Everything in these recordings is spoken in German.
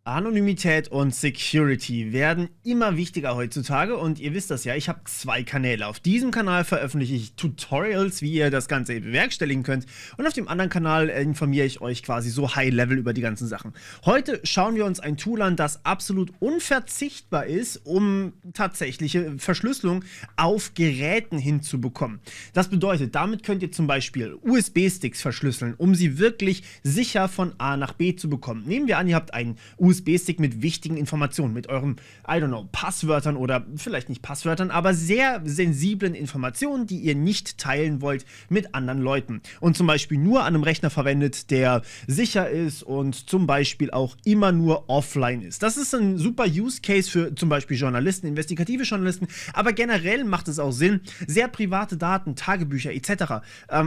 Anonymität und Security werden immer wichtiger heutzutage und ihr wisst das ja, ich habe 2 Kanäle. Auf diesem Kanal veröffentliche ich Tutorials, wie ihr das Ganze bewerkstelligen könnt, und auf dem anderen Kanal informiere ich euch quasi so High-Level über die ganzen Sachen. Heute schauen wir uns ein Tool an, das absolut unverzichtbar ist, um tatsächliche Verschlüsselung auf Geräten hinzubekommen. Das bedeutet, damit könnt ihr zum Beispiel USB-Sticks verschlüsseln, um sie wirklich sicher von A nach B zu bekommen. Nehmen wir an, ihr habt einen USB-Stick mit wichtigen Informationen, mit euren, I don't know, Passwörtern oder vielleicht nicht Passwörtern, aber sehr sensiblen Informationen, die ihr nicht teilen wollt mit anderen Leuten. Und zum Beispiel nur an einem Rechner verwendet, der sicher ist und zum Beispiel auch immer nur offline ist. Das ist ein super Use Case für zum Beispiel Journalisten, investigative Journalisten, aber generell macht es auch Sinn, sehr private Daten, Tagebücher etc.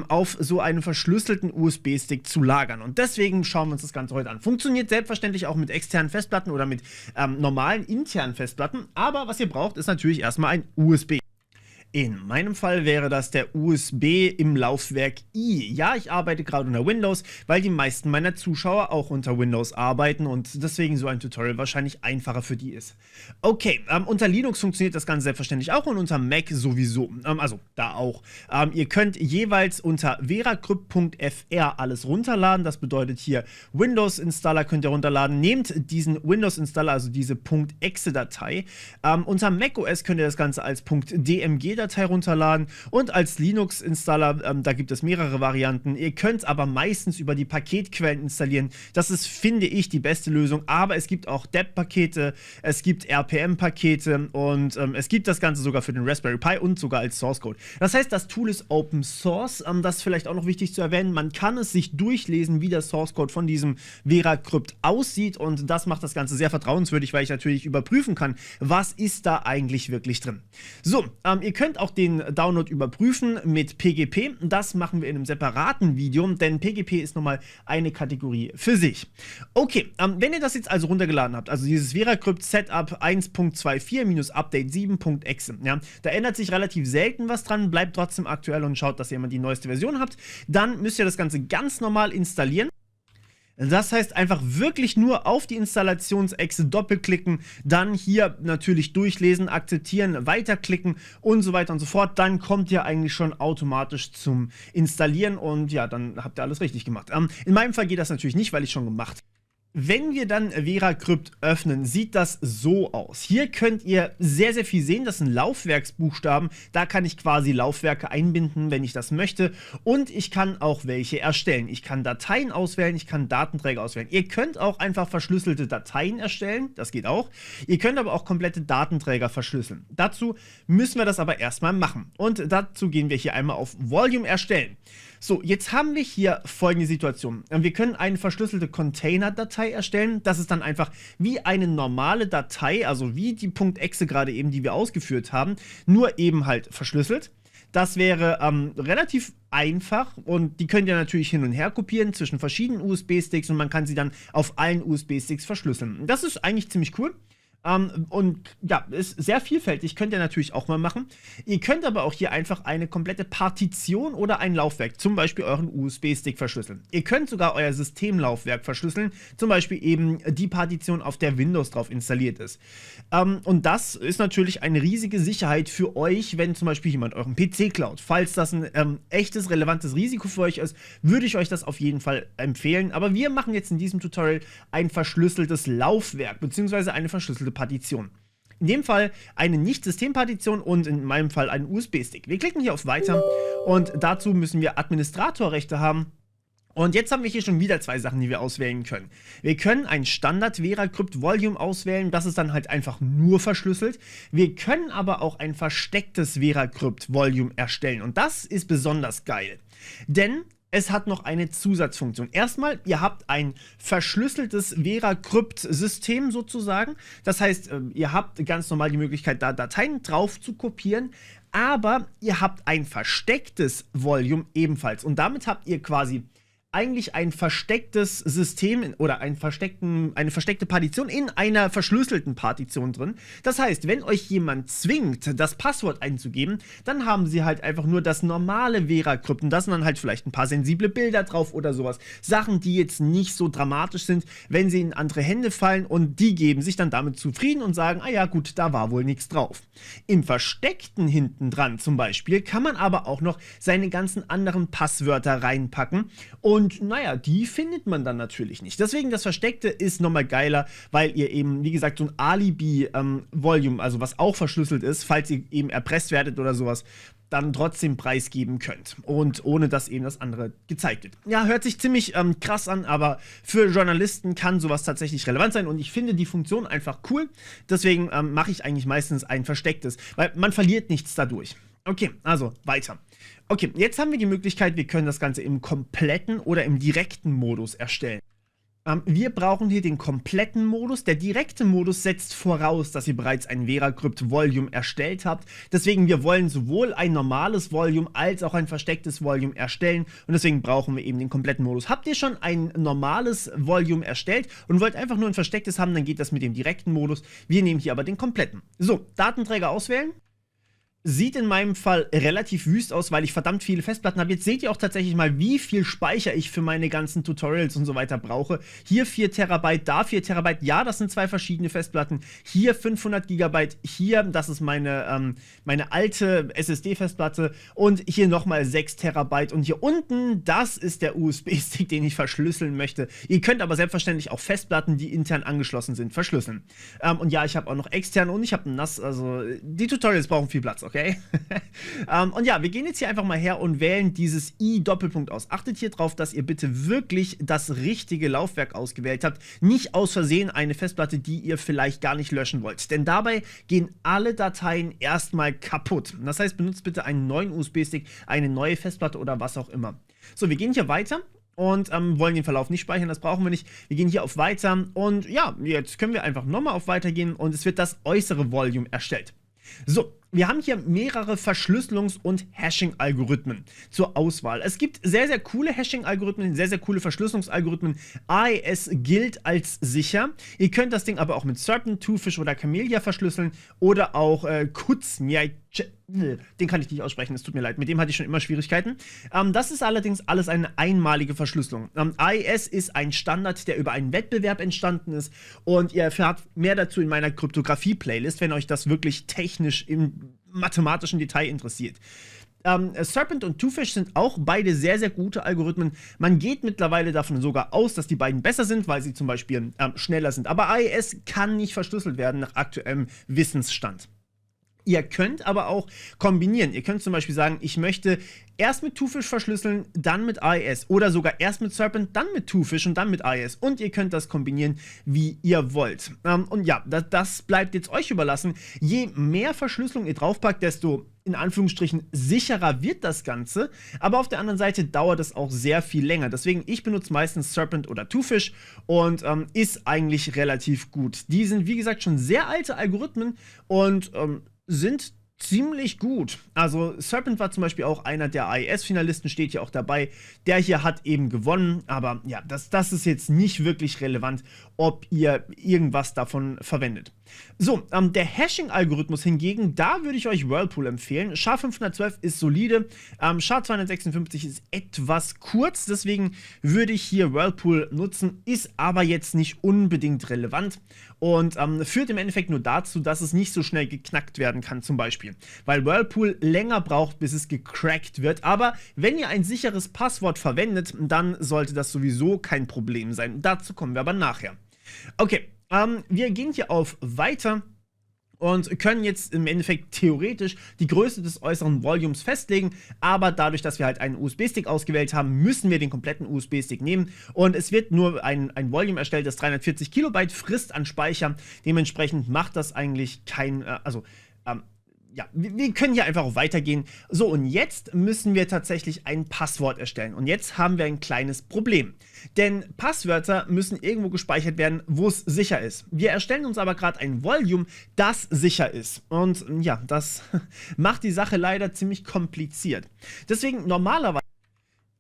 Auf so einen verschlüsselten USB-Stick zu lagern. Und deswegen schauen wir uns das Ganze heute an. Funktioniert selbstverständlich auch mit externen Festplatten oder mit normalen internen Festplatten, aber was ihr braucht, ist natürlich erstmal ein USB. In meinem Fall wäre das der USB im Laufwerk i. Ja, ich arbeite gerade unter Windows, weil die meisten meiner Zuschauer auch unter Windows arbeiten und deswegen so ein Tutorial wahrscheinlich einfacher für die ist. Okay, unter Linux funktioniert das Ganze selbstverständlich auch und unter Mac sowieso. Also da auch. Ihr könnt jeweils unter veracrypt.fr alles runterladen. Das bedeutet hier Windows-Installer könnt ihr runterladen. Nehmt diesen Windows-Installer, also diese .exe-Datei. Unter macOS könnt ihr das Ganze als .dmg-Datei runterladen und als Linux-Installer, da gibt es mehrere Varianten. Ihr könnt es aber meistens über die Paketquellen installieren. Das ist, finde ich, die beste Lösung, aber es gibt auch deb-Pakete, es gibt RPM-Pakete und es gibt das Ganze sogar für den Raspberry Pi und sogar als Source Code. Das heißt, das Tool ist Open Source, das ist vielleicht auch noch wichtig zu erwähnen. Man kann es sich durchlesen, wie der Source Code von diesem veracrypt aussieht und das macht das Ganze sehr vertrauenswürdig, weil ich natürlich überprüfen kann, was ist da eigentlich wirklich drin. So, ihr könnt auch den Download überprüfen mit PGP. Das machen wir in einem separaten Video, denn PGP ist nochmal eine Kategorie für sich. Okay, wenn ihr das jetzt also runtergeladen habt, also dieses veracrypt Setup 1.24-Update 7.exe, ja, da ändert sich relativ selten was dran, bleibt trotzdem aktuell und schaut, dass ihr immer die neueste Version habt, dann müsst ihr das Ganze ganz normal installieren. Das heißt einfach wirklich nur auf die Installationsexe doppelklicken, dann hier natürlich durchlesen, akzeptieren, weiterklicken und so weiter und so fort. Dann kommt ihr eigentlich schon automatisch zum Installieren und ja, dann habt ihr alles richtig gemacht. In meinem Fall geht das natürlich nicht, weil ich schon gemacht habe. Wenn wir dann veracrypt öffnen, sieht das so aus. Hier könnt ihr sehr, sehr viel sehen. Das sind Laufwerksbuchstaben. Da kann ich quasi Laufwerke einbinden, wenn ich das möchte. Und ich kann auch welche erstellen. Ich kann Dateien auswählen, ich kann Datenträger auswählen. Ihr könnt auch einfach verschlüsselte Dateien erstellen. Das geht auch. Ihr könnt aber auch komplette Datenträger verschlüsseln. Dazu müssen wir das aber erstmal machen. Und dazu gehen wir hier einmal auf Volume erstellen. So, jetzt haben wir hier folgende Situation. Wir können eine verschlüsselte Container-Datei erstellen. Das ist dann einfach wie eine normale Datei, also wie die .exe gerade eben, die wir ausgeführt haben, nur eben halt verschlüsselt. Das wäre relativ einfach und die könnt ihr natürlich hin und her kopieren zwischen verschiedenen USB-Sticks und man kann sie dann auf allen USB-Sticks verschlüsseln. Das ist eigentlich ziemlich cool. Und ja, ist sehr vielfältig, könnt ihr natürlich auch mal machen. Ihr könnt aber auch hier einfach eine komplette Partition oder ein Laufwerk, zum Beispiel euren USB-Stick verschlüsseln. Ihr könnt sogar euer Systemlaufwerk verschlüsseln, zum Beispiel eben die Partition, auf der Windows drauf installiert ist. Und das ist natürlich eine riesige Sicherheit für euch, wenn zum Beispiel jemand euren PC klaut. Falls das ein echtes, relevantes Risiko für euch ist, würde ich euch das auf jeden Fall empfehlen. Aber wir machen jetzt in diesem Tutorial ein verschlüsseltes Laufwerk, beziehungsweise eine verschlüsselte Partition. In dem Fall eine Nicht-System-Partition und in meinem Fall einen USB-Stick. Wir klicken hier auf Weiter und dazu müssen wir Administratorrechte haben. Und jetzt haben wir hier schon wieder 2 Sachen, die wir auswählen können. Wir können ein Standard veracrypt Volume auswählen, das ist dann halt einfach nur verschlüsselt. Wir können aber auch ein verstecktes veracrypt Volume erstellen und das ist besonders geil. Denn es hat noch eine Zusatzfunktion. Erstmal, ihr habt ein verschlüsseltes veracrypt-System sozusagen. Das heißt, ihr habt ganz normal die Möglichkeit, da Dateien drauf zu kopieren, aber ihr habt ein verstecktes Volume ebenfalls. Und damit habt ihr quasi eigentlich ein verstecktes System oder eine versteckte Partition in einer verschlüsselten Partition drin. Das heißt, wenn euch jemand zwingt, das Passwort einzugeben, dann haben sie halt einfach nur das normale Vera-Krypten. Da sind dann halt vielleicht ein paar sensible Bilder drauf oder sowas. Sachen, die jetzt nicht so dramatisch sind, wenn sie in andere Hände fallen, und die geben sich dann damit zufrieden und sagen, ah ja gut, da war wohl nichts drauf. Im Versteckten hinten dran zum Beispiel kann man aber auch noch seine ganzen anderen Passwörter reinpacken, und naja, die findet man dann natürlich nicht. Deswegen das Versteckte ist nochmal geiler, weil ihr eben, wie gesagt, so ein Alibi-Volume, also was auch verschlüsselt ist, falls ihr eben erpresst werdet oder sowas, dann trotzdem preisgeben könnt. Und ohne dass eben das andere gezeigt wird. Ja, hört sich ziemlich krass an, aber für Journalisten kann sowas tatsächlich relevant sein. Und ich finde die Funktion einfach cool. Deswegen mache ich eigentlich meistens ein verstecktes, weil man verliert nichts dadurch. Okay, also weiter. Okay, jetzt haben wir die Möglichkeit, wir können das Ganze im kompletten oder im direkten Modus erstellen. Wir brauchen hier den kompletten Modus. Der direkte Modus setzt voraus, dass ihr bereits ein VeraCrypt-Volume erstellt habt. Deswegen, wir wollen sowohl ein normales Volume als auch ein verstecktes Volume erstellen. Und deswegen brauchen wir eben den kompletten Modus. Habt ihr schon ein normales Volume erstellt und wollt einfach nur ein verstecktes haben, dann geht das mit dem direkten Modus. Wir nehmen hier aber den kompletten. So, Datenträger auswählen. Sieht in meinem Fall relativ wüst aus, weil ich verdammt viele Festplatten habe. Jetzt seht ihr auch tatsächlich mal, wie viel Speicher ich für meine ganzen Tutorials und so weiter brauche. Hier 4 Terabyte, da 4 Terabyte. Ja, das sind 2 verschiedene Festplatten. Hier 500 Gigabyte. Hier, das ist meine alte SSD-Festplatte. Und hier nochmal 6 Terabyte. Und hier unten, das ist der USB-Stick, den ich verschlüsseln möchte. Ihr könnt aber selbstverständlich auch Festplatten, die intern angeschlossen sind, verschlüsseln. Und ja, ich habe auch noch externe und ich habe ein NAS. Also, die Tutorials brauchen viel Platz, okay? Und ja, wir gehen jetzt hier einfach mal her und wählen dieses i-Doppelpunkt aus. Achtet hier drauf, dass ihr bitte wirklich das richtige Laufwerk ausgewählt habt. Nicht aus Versehen eine Festplatte, die ihr vielleicht gar nicht löschen wollt. Denn dabei gehen alle Dateien erstmal kaputt. Das heißt, benutzt bitte einen neuen USB-Stick, eine neue Festplatte oder was auch immer. So, wir gehen hier weiter. Und wollen den Verlauf nicht speichern, das brauchen wir nicht. Wir gehen hier auf Weiter und ja, jetzt können wir einfach nochmal auf Weiter gehen und es wird das äußere Volume erstellt. So, wir haben hier mehrere Verschlüsselungs- und Hashing-Algorithmen zur Auswahl. Es gibt sehr, sehr coole Hashing-Algorithmen, sehr, sehr coole Verschlüsselungsalgorithmen. AES gilt als sicher. Ihr könnt das Ding aber auch mit Serpent, Twofish oder Camellia verschlüsseln oder auch Kutzmiai. Den kann ich nicht aussprechen, es tut mir leid, mit dem hatte ich schon immer Schwierigkeiten. Das ist allerdings alles eine einmalige Verschlüsselung. AES ist ein Standard, der über einen Wettbewerb entstanden ist und ihr erfahrt mehr dazu in meiner Kryptographie-Playlist, wenn euch das wirklich technisch im mathematischen Detail interessiert. Serpent und Twofish sind auch beide sehr, sehr gute Algorithmen. Man geht mittlerweile davon sogar aus, dass die beiden besser sind, weil sie zum Beispiel schneller sind. Aber AES kann nicht verschlüsselt werden nach aktuellem Wissensstand. Ihr könnt aber auch kombinieren. Ihr könnt zum Beispiel sagen, ich möchte erst mit Twofish verschlüsseln, dann mit AES. Oder sogar erst mit Serpent, dann mit Twofish und dann mit AES. Und ihr könnt das kombinieren, wie ihr wollt. Und ja, das bleibt jetzt euch überlassen. Je mehr Verschlüsselung ihr draufpackt, desto in Anführungsstrichen sicherer wird das Ganze. Aber auf der anderen Seite dauert es auch sehr viel länger. Deswegen, ich benutze meistens Serpent oder Twofish und ist eigentlich relativ gut. Die sind, wie gesagt, schon sehr alte Algorithmen und sind ziemlich gut. Also Serpent war zum Beispiel auch einer der AES-Finalisten, steht hier auch dabei. Der hier hat eben gewonnen, aber ja, das ist jetzt nicht wirklich relevant, ob ihr irgendwas davon verwendet. So, der Hashing-Algorithmus hingegen, da würde ich euch Whirlpool empfehlen. SHA-512 ist solide, SHA-256 ist etwas kurz, deswegen würde ich hier Whirlpool nutzen, ist aber jetzt nicht unbedingt relevant und führt im Endeffekt nur dazu, dass es nicht so schnell geknackt werden kann zum Beispiel, weil Whirlpool länger braucht, bis es gecrackt wird, aber wenn ihr ein sicheres Passwort verwendet, dann sollte das sowieso kein Problem sein. Dazu kommen wir aber nachher. Okay. Wir gehen hier auf Weiter und können jetzt im Endeffekt theoretisch die Größe des äußeren Volumes festlegen, aber dadurch, dass wir halt einen USB-Stick ausgewählt haben, müssen wir den kompletten USB-Stick nehmen und es wird nur ein Volume erstellt, das 340 Kilobyte frisst an Speicher. Dementsprechend macht das eigentlich kein, ja, wir können hier einfach auf Weitergehen. So, und jetzt müssen wir tatsächlich ein Passwort erstellen. Und jetzt haben wir ein kleines Problem. Denn Passwörter müssen irgendwo gespeichert werden, wo es sicher ist. Wir erstellen uns aber gerade ein Volume, das sicher ist. Und ja, das macht die Sache leider ziemlich kompliziert. Deswegen normalerweise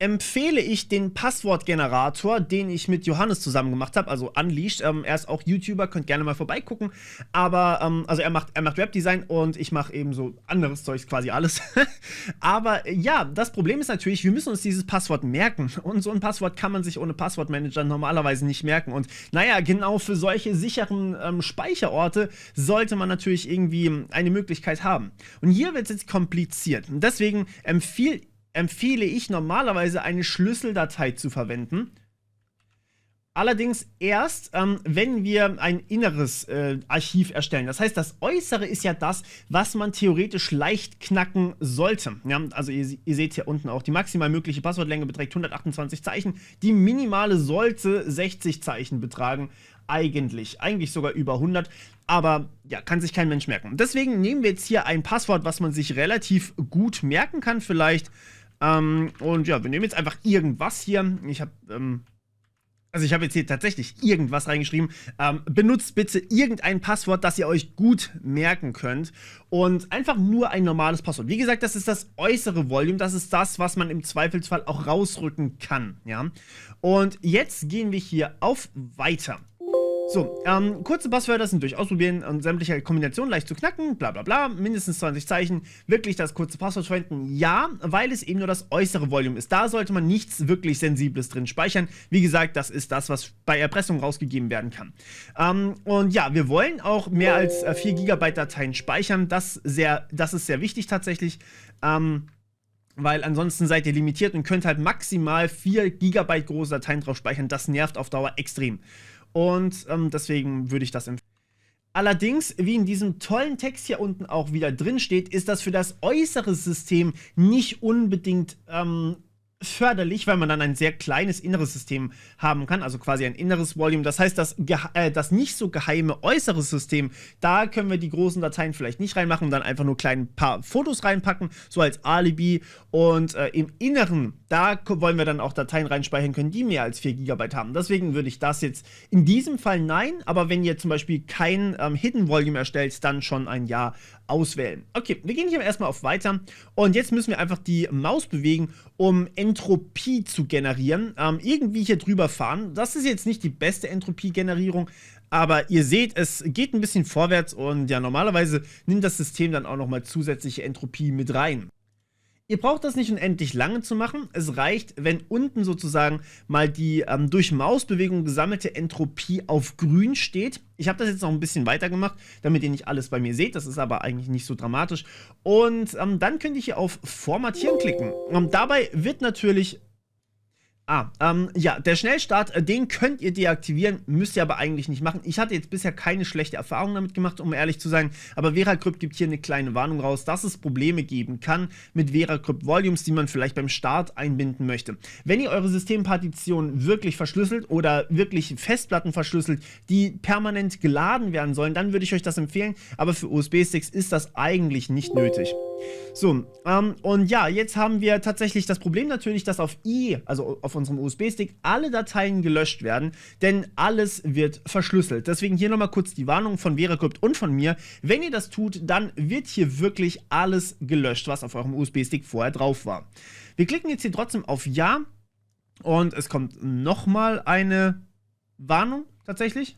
empfehle ich den Passwortgenerator, den ich mit Johannes zusammen gemacht habe, also Unleashed. Er ist auch YouTuber, könnt gerne mal vorbeigucken. Aber, also er macht Webdesign und ich mache eben so anderes Zeugs, quasi alles. Aber ja, das Problem ist natürlich, wir müssen uns dieses Passwort merken. Und so ein Passwort kann man sich ohne Passwortmanager normalerweise nicht merken. Und naja, genau für solche sicheren Speicherorte sollte man natürlich irgendwie eine Möglichkeit haben. Und hier wird es jetzt kompliziert. Und deswegen empfehle ich normalerweise eine Schlüsseldatei zu verwenden. Allerdings erst, wenn wir ein inneres Archiv erstellen. Das heißt, das Äußere ist ja das, was man theoretisch leicht knacken sollte. Ja, also ihr seht hier unten auch, die maximal mögliche Passwortlänge beträgt 128 Zeichen. Die minimale sollte 60 Zeichen betragen. Eigentlich sogar über 100. Aber ja, kann sich kein Mensch merken. Deswegen nehmen wir jetzt hier ein Passwort, was man sich relativ gut merken kann vielleicht. Und ja, wir nehmen jetzt einfach irgendwas hier. Ich habe jetzt hier tatsächlich irgendwas reingeschrieben. Benutzt bitte irgendein Passwort, das ihr euch gut merken könnt. Und einfach nur ein normales Passwort. Wie gesagt, das ist das äußere Volume. Das ist das, was man im Zweifelsfall auch rausrücken kann. Ja? Und jetzt gehen wir hier auf Weiter. So, kurze Passwörter sind durch Ausprobieren und sämtliche Kombinationen leicht zu knacken, bla bla bla, mindestens 20 Zeichen, wirklich das kurze Passwort verwenden, ja, weil es eben nur das äußere Volume ist. Da sollte man nichts wirklich Sensibles drin speichern. Wie gesagt, das ist das, was bei Erpressung rausgegeben werden kann. Und ja, wir wollen auch mehr als 4 GB Dateien speichern, das ist sehr wichtig tatsächlich. Weil ansonsten seid ihr limitiert und könnt halt maximal 4 GB große Dateien drauf speichern. Das nervt auf Dauer extrem. Und deswegen würde ich das empfehlen. Allerdings, wie in diesem tollen Text hier unten auch wieder drin steht, ist das für das äußere System nicht unbedingt förderlich, weil man dann ein sehr kleines inneres System haben kann, also quasi ein inneres Volume. Das heißt, das nicht so geheime äußere System, da können wir die großen Dateien vielleicht nicht reinmachen und dann einfach nur ein paar Fotos reinpacken, so als Alibi. Und im Inneren, da wollen wir dann auch Dateien reinspeichern können, die mehr als 4 GB haben. Deswegen würde ich das jetzt in diesem Fall nein, aber wenn ihr zum Beispiel kein Hidden Volume erstellt, dann schon ein Ja auswählen. Okay, wir gehen hier erstmal auf Weiter und jetzt müssen wir einfach die Maus bewegen, um Entropie zu generieren. Irgendwie hier drüber fahren. Das ist jetzt nicht die beste Entropie-Generierung, aber ihr seht, es geht ein bisschen vorwärts und ja, normalerweise nimmt das System dann auch nochmal zusätzliche Entropie mit rein. Ihr braucht das nicht unendlich lange zu machen. Es reicht, wenn unten sozusagen mal die durch Mausbewegung gesammelte Entropie auf grün steht. Ich habe das jetzt noch ein bisschen weiter gemacht, damit ihr nicht alles bei mir seht. Das ist aber eigentlich nicht so dramatisch. Und dann könnt ihr hier auf Formatieren klicken. Dabei wird natürlich... ja, der Schnellstart, den könnt ihr deaktivieren, müsst ihr aber eigentlich nicht machen. Ich hatte jetzt bisher keine schlechte Erfahrung damit gemacht, um ehrlich zu sein, aber VeraCrypt gibt hier eine kleine Warnung raus, dass es Probleme geben kann mit VeraCrypt Volumes, die man vielleicht beim Start einbinden möchte. Wenn ihr eure Systempartition wirklich verschlüsselt oder wirklich Festplatten verschlüsselt, die permanent geladen werden sollen, dann würde ich euch das empfehlen, aber für USB-Sticks ist das eigentlich nicht nötig. So, und ja, jetzt haben wir tatsächlich das Problem natürlich, dass also auf unserem USB-Stick, alle Dateien gelöscht werden, denn alles wird verschlüsselt. Deswegen hier nochmal kurz die Warnung von VeraCrypt und von mir. Wenn ihr das tut, dann wird hier wirklich alles gelöscht, was auf eurem USB-Stick vorher drauf war. Wir klicken jetzt hier trotzdem auf Ja und es kommt nochmal eine Warnung tatsächlich,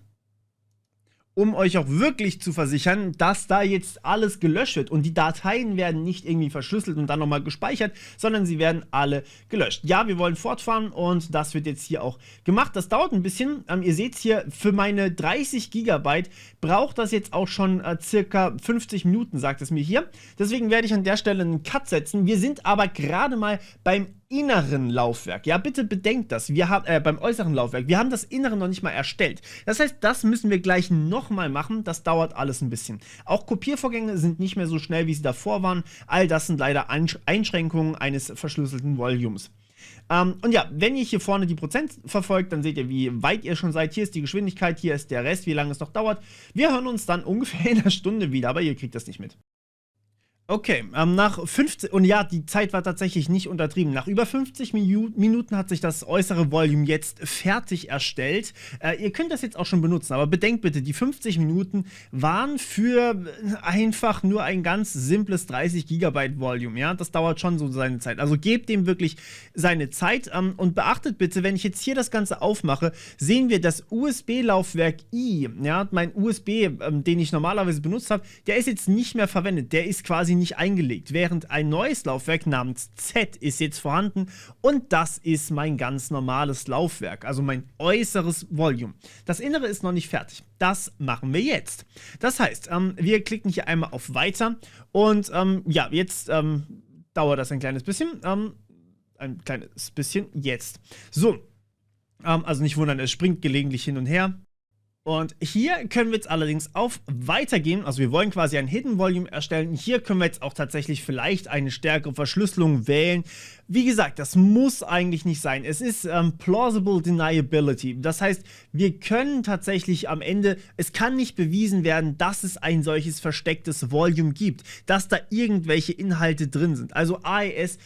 um euch auch wirklich zu versichern, dass da jetzt alles gelöscht wird. Und die Dateien werden nicht irgendwie verschlüsselt und dann nochmal gespeichert, sondern sie werden alle gelöscht. Ja, wir wollen fortfahren und das wird jetzt hier auch gemacht. Das dauert ein bisschen. Ihr seht hier, für meine 30 GB braucht das jetzt auch schon circa 50 Minuten, sagt es mir hier. Deswegen werde ich an der Stelle einen Cut setzen. Wir sind aber gerade mal beim inneren Laufwerk. Ja, bitte bedenkt das. Wir haben beim äußeren Laufwerk. Wir haben das Innere noch nicht mal erstellt. Das heißt, das müssen wir gleich nochmal machen. Das dauert alles ein bisschen. Auch Kopiervorgänge sind nicht mehr so schnell, wie sie davor waren. All das sind leider Einschränkungen eines verschlüsselten Volumes. Und ja, wenn ihr hier vorne die Prozent verfolgt, dann seht ihr, wie weit ihr schon seid. Hier ist die Geschwindigkeit, hier ist der Rest, wie lange es noch dauert. Wir hören uns dann ungefähr in einer Stunde wieder, aber ihr kriegt das nicht mit. Okay, nach 50, und ja, die Zeit war tatsächlich nicht untertrieben. Nach über 50 Minuten hat sich das äußere Volume jetzt fertig erstellt. Ihr könnt das jetzt auch schon benutzen, aber bedenkt bitte, die 50 Minuten waren für einfach nur ein ganz simples 30 GB Volume. Ja, das dauert schon so seine Zeit. Also gebt dem wirklich seine Zeit und beachtet bitte, wenn ich jetzt hier das Ganze aufmache, sehen wir das USB-Laufwerk I. Ja, mein USB, den ich normalerweise benutzt habe, der ist jetzt nicht mehr verwendet. Der ist quasi nicht eingelegt, während ein neues Laufwerk namens Z ist jetzt vorhanden und das ist mein ganz normales Laufwerk, also mein äußeres Volume. Das Innere ist noch nicht fertig. Das machen wir jetzt. Das heißt, wir klicken hier einmal auf Weiter und ja, jetzt dauert das ein kleines bisschen. Jetzt. So, also nicht wundern, es springt gelegentlich hin und her. Und hier können wir jetzt allerdings auf Weitergehen, also wir wollen quasi ein Hidden Volume erstellen. Hier können wir jetzt auch tatsächlich vielleicht eine stärkere Verschlüsselung wählen. Wie gesagt, das muss eigentlich nicht sein. Es ist Plausible Deniability. Das heißt, wir können tatsächlich am Ende, es kann nicht bewiesen werden, dass es ein solches verstecktes Volume gibt, dass da irgendwelche Inhalte drin sind. Also AES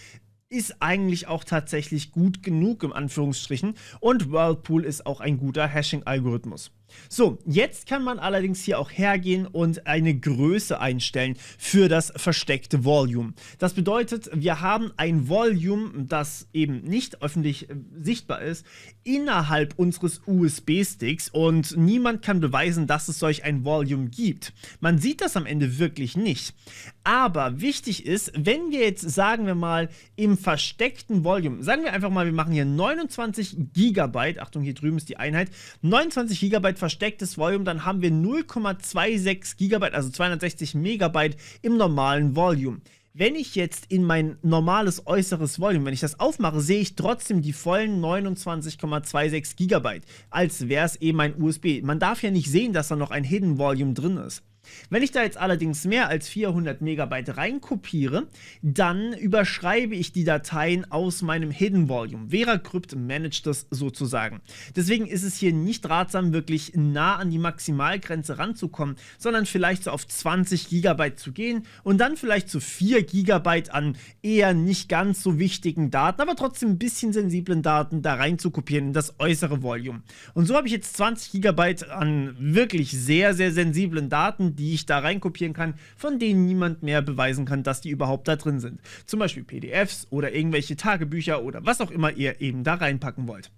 ist eigentlich auch tatsächlich gut genug, im Anführungsstrichen, und Whirlpool ist auch ein guter Hashing-Algorithmus. So, jetzt kann man allerdings hier auch hergehen und eine Größe einstellen für das versteckte Volume. Das bedeutet, wir haben ein Volume, das eben nicht öffentlich sichtbar ist, innerhalb unseres USB-Sticks und niemand kann beweisen, dass es solch ein Volume gibt. Man sieht das am Ende wirklich nicht. Aber wichtig ist, wenn wir jetzt, sagen wir mal, im versteckten Volume, sagen wir einfach mal, wir machen hier 29 GB, Achtung, hier drüben ist die Einheit, 29 GB verstecktes Volume, dann haben wir 0,26 GB, also 260 Megabyte im normalen Volume. Wenn ich jetzt in mein normales äußeres Volume, wenn ich das aufmache, sehe ich trotzdem die vollen 29,26 GB, als wäre es eben ein USB. Man darf ja nicht sehen, dass da noch ein Hidden Volume drin ist. Wenn ich da jetzt allerdings mehr als 400 Megabyte reinkopiere, dann überschreibe ich die Dateien aus meinem Hidden Volume. VeraCrypt managt das sozusagen. Deswegen ist es hier nicht ratsam, wirklich nah an die Maximalgrenze ranzukommen, sondern vielleicht so auf 20 Gigabyte zu gehen und dann vielleicht zu 4 Gigabyte an eher nicht ganz so wichtigen Daten, aber trotzdem ein bisschen sensiblen Daten da rein zu kopieren in das äußere Volume. Und so habe ich jetzt 20 Gigabyte an wirklich sehr, sehr sensiblen Daten, die ich da reinkopieren kann, von denen niemand mehr beweisen kann, dass die überhaupt da drin sind. Zum Beispiel PDFs oder irgendwelche Tagebücher oder was auch immer ihr eben da reinpacken wollt.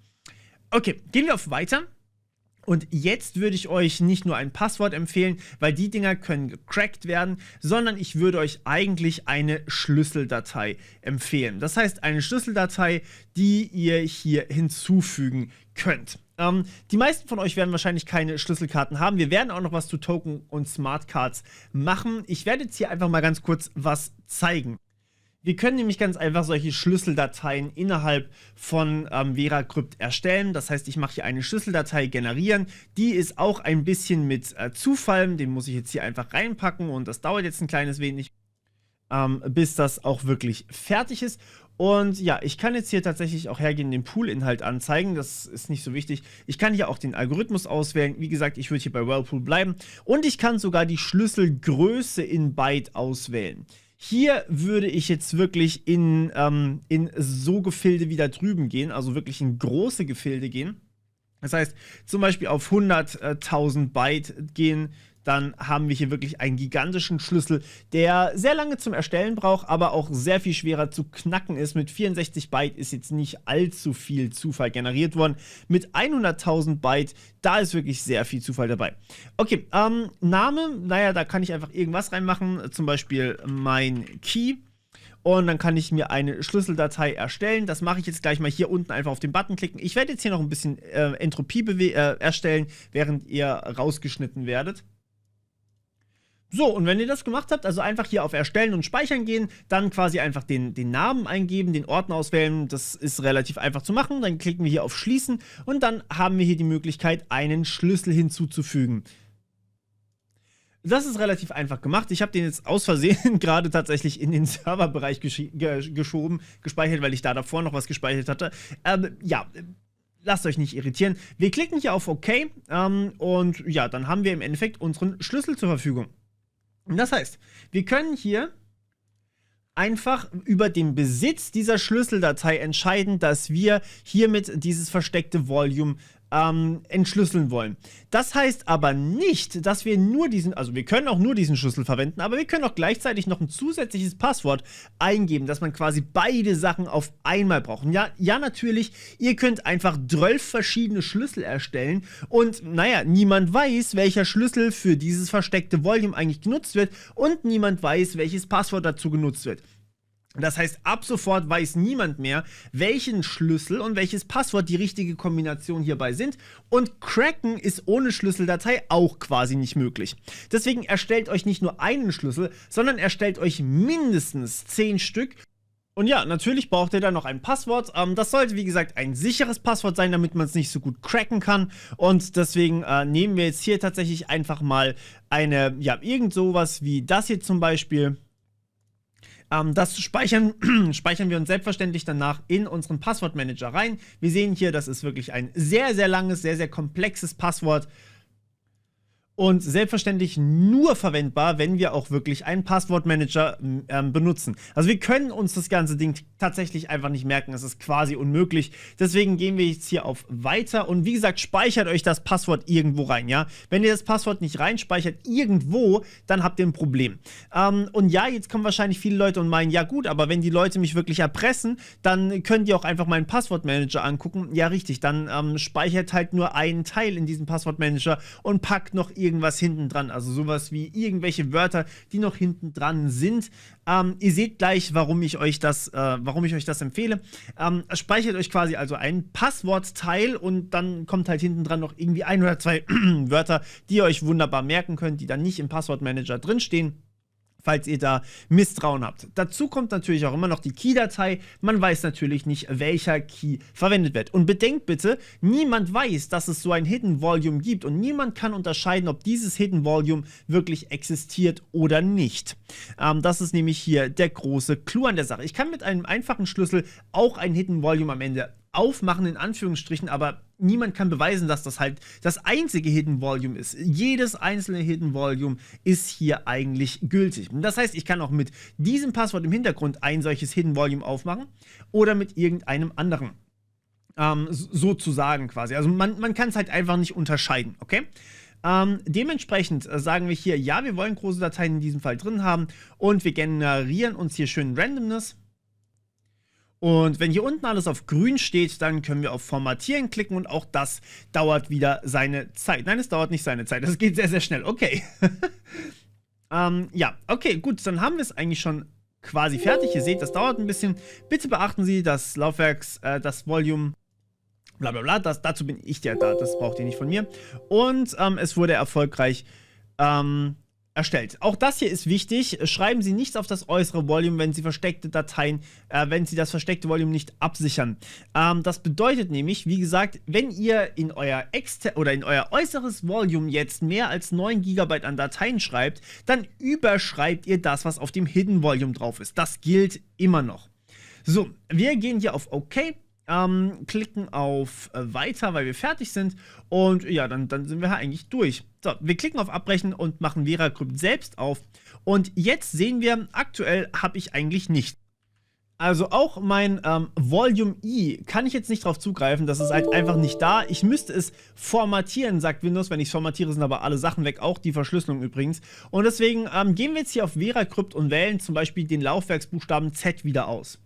Okay, gehen wir auf Weiter. Und jetzt würde ich euch nicht nur ein Passwort empfehlen, weil die Dinger können gecrackt werden, sondern ich würde euch eigentlich eine Schlüsseldatei empfehlen. Das heißt, eine Schlüsseldatei, die ihr hier hinzufügen könnt. Die meisten von euch werden wahrscheinlich keine Schlüsselkarten haben. Wir werden auch noch was zu Token und Smartcards machen. Ich werde jetzt hier einfach mal ganz kurz was zeigen. Wir können nämlich ganz einfach solche Schlüsseldateien innerhalb von VeraCrypt erstellen. Das heißt, ich mache hier eine Schlüsseldatei generieren. Die ist auch ein bisschen mit Zufall. Den muss ich jetzt hier einfach reinpacken und das dauert jetzt ein kleines wenig, bis das auch wirklich fertig ist. Und ja, ich kann jetzt hier tatsächlich auch hergehen, den Pool-Inhalt anzeigen. Das ist nicht so wichtig. Ich kann hier auch den Algorithmus auswählen. Wie gesagt, ich würde hier bei Whirlpool bleiben. Und ich kann sogar die Schlüsselgröße in Byte auswählen. Hier würde ich jetzt wirklich in so Gefilde wie da drüben gehen, also wirklich in große Gefilde gehen. Das heißt, zum Beispiel auf 100.000 Byte gehen, dann haben wir hier wirklich einen gigantischen Schlüssel, der sehr lange zum Erstellen braucht, aber auch sehr viel schwerer zu knacken ist. Mit 64 Byte ist jetzt nicht allzu viel Zufall generiert worden. Mit 100.000 Byte, da ist wirklich sehr viel Zufall dabei. Okay, Name, naja, da kann ich einfach irgendwas reinmachen, zum Beispiel mein Key. Und dann kann ich mir eine Schlüsseldatei erstellen. Das mache ich jetzt gleich mal hier unten einfach auf den Button klicken. Ich werde jetzt hier noch ein bisschen Entropie erstellen, während ihr rausgeschnitten werdet. So, und wenn ihr das gemacht habt, also einfach hier auf Erstellen und Speichern gehen, dann quasi einfach den Namen eingeben, den Ordner auswählen, das ist relativ einfach zu machen. Dann klicken wir hier auf Schließen und dann haben wir hier die Möglichkeit, einen Schlüssel hinzuzufügen. Das ist relativ einfach gemacht. Ich habe den jetzt aus Versehen gerade tatsächlich in den Serverbereich gespeichert, weil ich da davor noch was gespeichert hatte. Ja, lasst euch nicht irritieren. Wir klicken hier auf OK und ja, dann haben wir im Endeffekt unseren Schlüssel zur Verfügung. Das heißt, wir können hier einfach über den Besitz dieser Schlüsseldatei entscheiden, dass wir hiermit dieses versteckte Volume entschlüsseln wollen. Das heißt aber nicht, dass wir nur also wir können auch nur diesen Schlüssel verwenden, aber wir können auch gleichzeitig noch ein zusätzliches Passwort eingeben, dass man quasi beide Sachen auf einmal braucht. Ja, natürlich, ihr könnt einfach 12 verschiedene Schlüssel erstellen und naja, niemand weiß, welcher Schlüssel für dieses versteckte Volume eigentlich genutzt wird und niemand weiß, welches Passwort dazu genutzt wird. Das heißt, ab sofort weiß niemand mehr, welchen Schlüssel und welches Passwort die richtige Kombination hierbei sind. Und Cracken ist ohne Schlüsseldatei auch quasi nicht möglich. Deswegen erstellt euch nicht nur einen Schlüssel, sondern erstellt euch mindestens 10 Stück. Und ja, natürlich braucht ihr dann noch ein Passwort. Das sollte, wie gesagt, ein sicheres Passwort sein, damit man es nicht so gut cracken kann. Und deswegen nehmen wir jetzt hier tatsächlich einfach mal irgend sowas wie das hier zum Beispiel. Das speichern wir uns selbstverständlich danach in unseren Passwortmanager rein. Wir sehen hier, das ist wirklich ein sehr, sehr langes, sehr, sehr komplexes Passwort. Und selbstverständlich nur verwendbar, wenn wir auch wirklich einen Passwortmanager benutzen. Also wir können uns das ganze Ding tatsächlich einfach nicht merken. Es ist quasi unmöglich. Deswegen gehen wir jetzt hier auf Weiter. Und wie gesagt, speichert euch das Passwort irgendwo rein, ja. Wenn ihr das Passwort nicht reinspeichert irgendwo, dann habt ihr ein Problem. Und ja, jetzt kommen wahrscheinlich viele Leute und meinen, ja gut, aber wenn die Leute mich wirklich erpressen, dann könnt ihr auch einfach meinen Passwortmanager angucken. Ja, richtig, dann speichert halt nur einen Teil in diesem Passwortmanager und packt noch irgendwas hinten dran, also sowas wie irgendwelche Wörter, die noch hinten dran sind. Ihr seht gleich, warum ich euch das empfehle. Speichert euch quasi also ein Passwortteil und dann kommt halt hinten dran noch irgendwie 1 oder 2 Wörter, die ihr euch wunderbar merken könnt, die dann nicht im Passwortmanager drinstehen, falls ihr da Misstrauen habt. Dazu kommt natürlich auch immer noch die Key-Datei. Man weiß natürlich nicht, welcher Key verwendet wird. Und bedenkt bitte, niemand weiß, dass es so ein Hidden Volume gibt und niemand kann unterscheiden, ob dieses Hidden Volume wirklich existiert oder nicht. Das ist nämlich hier der große Clou an der Sache. Ich kann mit einem einfachen Schlüssel auch ein Hidden Volume am Ende aufmachen, in Anführungsstrichen, aber niemand kann beweisen, dass das halt das einzige Hidden Volume ist. Jedes einzelne Hidden Volume ist hier eigentlich gültig. Das heißt, ich kann auch mit diesem Passwort im Hintergrund ein solches Hidden Volume aufmachen oder mit irgendeinem anderen. Sozusagen quasi. Also man kann es halt einfach nicht unterscheiden, okay? Dementsprechend sagen wir hier, ja, wir wollen große Dateien in diesem Fall drin haben und wir generieren uns hier schön Randomness. Und wenn hier unten alles auf grün steht, dann können wir auf Formatieren klicken und auch das dauert wieder seine Zeit. Nein, es dauert nicht seine Zeit, das geht sehr, sehr schnell. Okay. Ja, okay, gut, dann haben wir es eigentlich schon quasi fertig. Ihr seht, das dauert ein bisschen. Bitte beachten Sie, das Laufwerks, das Volume, bla bla bla, dazu bin ich ja da, das braucht ihr nicht von mir. Und es wurde erfolgreich erstellt. Auch das hier ist wichtig. Schreiben Sie nichts auf das äußere Volume, wenn Sie versteckte Dateien, wenn Sie das versteckte Volume nicht absichern. Das bedeutet nämlich, wie gesagt, wenn ihr in euer äußeres Volume jetzt mehr als 9 GB an Dateien schreibt, dann überschreibt ihr das, was auf dem Hidden Volume drauf ist. Das gilt immer noch. So, wir gehen hier auf OK. Klicken auf Weiter, weil wir fertig sind und ja, dann sind wir eigentlich durch. So, wir klicken auf Abbrechen und machen VeraCrypt selbst auf und jetzt sehen wir, aktuell habe ich eigentlich nichts. Also auch mein Volume I kann ich jetzt nicht drauf zugreifen, das ist halt einfach nicht da. Ich müsste es formatieren, sagt Windows. Wenn ich es formatiere, sind aber alle Sachen weg, auch die Verschlüsselung übrigens. Und deswegen gehen wir jetzt hier auf VeraCrypt und wählen zum Beispiel den Laufwerksbuchstaben Z wieder aus.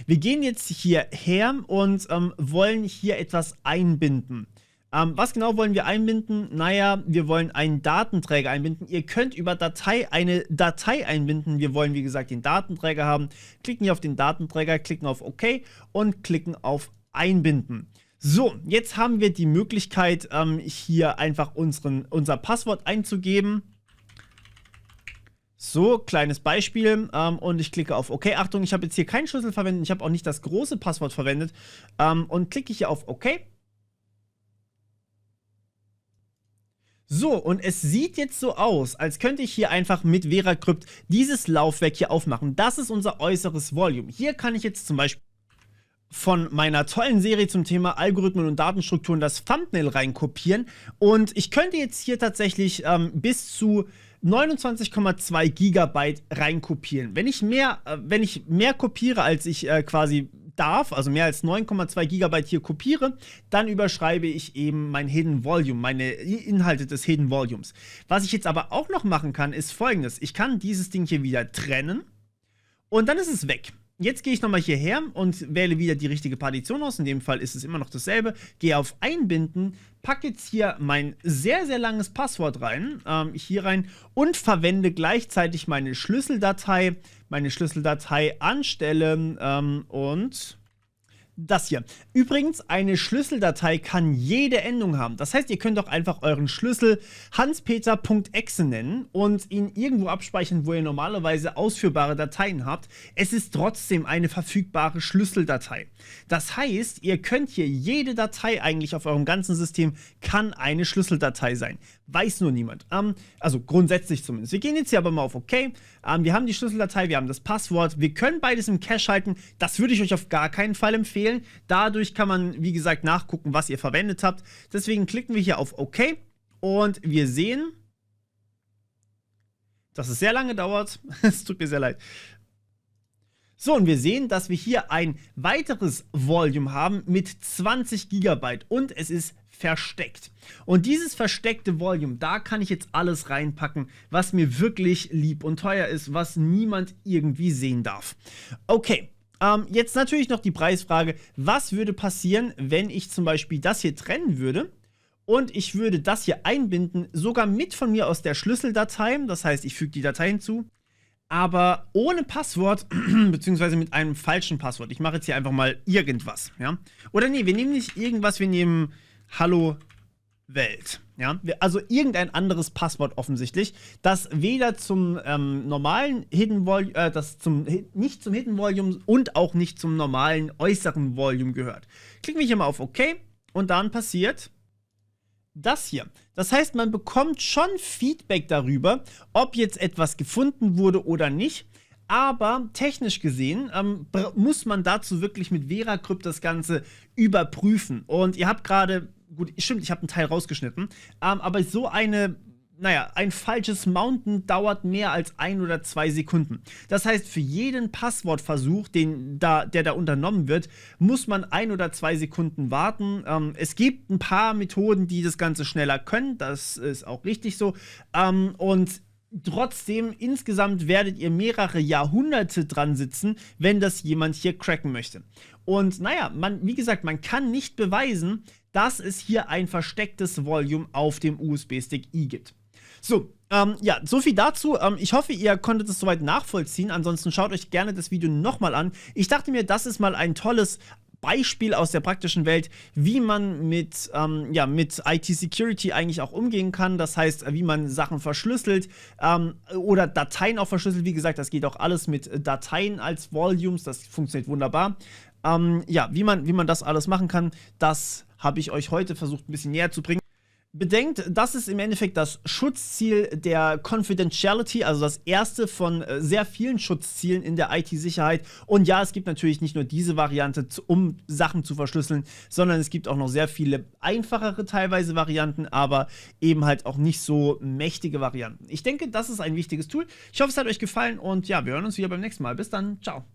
Wir gehen jetzt hierher und wollen hier etwas einbinden. Was genau wollen wir einbinden? Naja, wir wollen einen Datenträger einbinden. Ihr könnt über Datei eine Datei einbinden. Wir wollen, wie gesagt, den Datenträger haben. Klicken hier auf den Datenträger, klicken auf OK und klicken auf Einbinden. So, jetzt haben wir die Möglichkeit, hier einfach unser Passwort einzugeben. So, kleines Beispiel und ich klicke auf OK. Achtung, ich habe jetzt hier keinen Schlüssel verwendet, ich habe auch nicht das große Passwort verwendet und klicke hier auf OK. So, und es sieht jetzt so aus, als könnte ich hier einfach mit VeraCrypt dieses Laufwerk hier aufmachen. Das ist unser äußeres Volume. Hier kann ich jetzt zum Beispiel von meiner tollen Serie zum Thema Algorithmen und Datenstrukturen das Thumbnail reinkopieren und ich könnte jetzt hier tatsächlich bis zu 29,2 Gigabyte reinkopieren. Wenn ich mehr kopiere, als ich quasi darf, also mehr als 9,2 Gigabyte hier kopiere, dann überschreibe ich eben mein Hidden Volume, meine Inhalte des Hidden Volumes. Was ich jetzt aber auch noch machen kann, ist Folgendes. Ich kann dieses Ding hier wieder trennen und dann ist es weg. Jetzt gehe ich nochmal hierher und wähle wieder die richtige Partition aus. In dem Fall ist es immer noch dasselbe. Gehe auf Einbinden, packe jetzt hier mein sehr, sehr langes Passwort rein, hier rein und verwende gleichzeitig meine Schlüsseldatei anstelle und das hier. Übrigens, eine Schlüsseldatei kann jede Endung haben. Das heißt, ihr könnt auch einfach euren Schlüssel hanspeter.exe nennen und ihn irgendwo abspeichern, wo ihr normalerweise ausführbare Dateien habt. Es ist trotzdem eine verfügbare Schlüsseldatei. Das heißt, ihr könnt hier jede Datei eigentlich auf eurem ganzen System kann eine Schlüsseldatei sein. Weiß nur niemand. Also grundsätzlich zumindest. Wir gehen jetzt hier aber mal auf OK. Wir haben die Schlüsseldatei, wir haben das Passwort. Wir können beides im Cache halten. Das würde ich euch auf gar keinen Fall empfehlen. Dadurch kann man, wie gesagt, nachgucken, was ihr verwendet habt. Deswegen klicken wir hier auf OK und wir sehen, dass es sehr lange dauert. Es tut mir sehr leid. So, und wir sehen, dass wir hier ein weiteres Volume haben mit 20 GB und es ist versteckt. Und dieses versteckte Volume, da kann ich jetzt alles reinpacken, was mir wirklich lieb und teuer ist, was niemand irgendwie sehen darf. Okay. Jetzt natürlich noch die Preisfrage, was würde passieren, wenn ich zum Beispiel das hier trennen würde und ich würde das hier einbinden, sogar mit von mir aus der Schlüsseldatei, das heißt, ich füge die Datei hinzu, aber ohne Passwort, beziehungsweise mit einem falschen Passwort. Ich mache jetzt hier einfach mal irgendwas, ja. Oder nee, wir nehmen nicht irgendwas, wir nehmen Hallo Welt, ja. Also irgendein anderes Passwort offensichtlich, das weder zum normalen Hidden Volume, nicht zum Hidden Volume und auch nicht zum normalen äußeren Volume gehört. Klicken wir hier mal auf OK und dann passiert das hier. Das heißt, man bekommt schon Feedback darüber, ob jetzt etwas gefunden wurde oder nicht. Aber technisch gesehen muss man dazu wirklich mit VeraCrypt das Ganze überprüfen. Und ihr habt gerade, gut, stimmt, ich habe einen Teil rausgeschnitten, aber so ein falsches Mounten dauert mehr als 1 oder 2 Sekunden. Das heißt, für jeden Passwortversuch, der da unternommen wird, muss man 1 oder 2 Sekunden warten. Es gibt ein paar Methoden, die das Ganze schneller können, das ist auch richtig so. Und trotzdem, insgesamt werdet ihr mehrere Jahrhunderte dran sitzen, wenn das jemand hier cracken möchte. Und naja, wie gesagt, man kann nicht beweisen, dass es hier ein verstecktes Volume auf dem USB-Stick I gibt. So, ja, so viel dazu. Ich hoffe, ihr konntet es soweit nachvollziehen. Ansonsten schaut euch gerne das Video nochmal an. Ich dachte mir, das ist mal ein tolles Beispiel aus der praktischen Welt, wie man mit IT-Security eigentlich auch umgehen kann. Das heißt, wie man Sachen verschlüsselt oder Dateien auch verschlüsselt. Wie gesagt, das geht auch alles mit Dateien als Volumes. Das funktioniert wunderbar. Ja, wie man das alles machen kann, das habe ich euch heute versucht, ein bisschen näher zu bringen. Bedenkt, das ist im Endeffekt das Schutzziel der Confidentiality, also das erste von sehr vielen Schutzzielen in der IT-Sicherheit. Und ja, es gibt natürlich nicht nur diese Variante, um Sachen zu verschlüsseln, sondern es gibt auch noch sehr viele einfachere teilweise Varianten, aber eben halt auch nicht so mächtige Varianten. Ich denke, das ist ein wichtiges Tool. Ich hoffe, es hat euch gefallen und ja, wir hören uns wieder beim nächsten Mal. Bis dann, ciao.